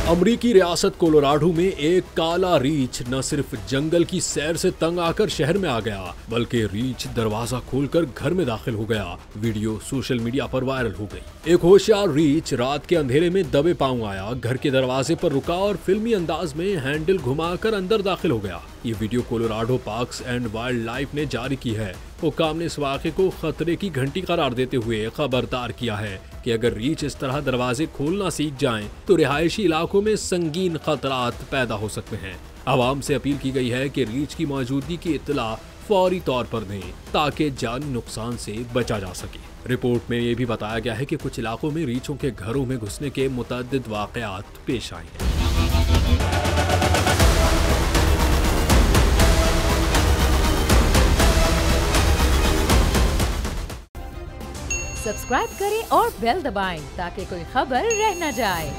अमरीकी रियासत कोलोराडो में एक काला रीछ न सिर्फ जंगल की सैर से तंग आकर शहर में आ गया, बल्कि रीछ दरवाजा खोलकर घर में दाखिल हो गया। वीडियो सोशल मीडिया पर वायरल हो गई। एक होशियार रीछ रात के अंधेरे में दबे पांव आया, घर के दरवाजे पर रुका और फिल्मी अंदाज में हैंडल घुमाकर अंदर दाखिल हो गया। ये video Colorado parks and wild life ने जारी की है। हुक्काम ने इस वाक़े को खतरे की घंटी करार देते हुए खबरदार किया है कि अगर रीछ इस तरह दरवाजे खोलना सीख जाएं, तो रिहायशी इलाकों में संगीन खतरात पैदा हो सकते हैं। आवाम से अपील की गई है कि रीछ की मौजूदगी की इत्तला फौरी तौर पर दें, ताकि जानी नुकसान से बचा जा सके। रिपोर्ट में ये भी बताया गया है कि कुछ इलाकों में रीछों के घरों में घुसने के मुतअद्दिद वाक़यात पेश आए हैं। सब्सक्राइब करें और बेल दबाएं ताकि कोई खबर रह न जाए।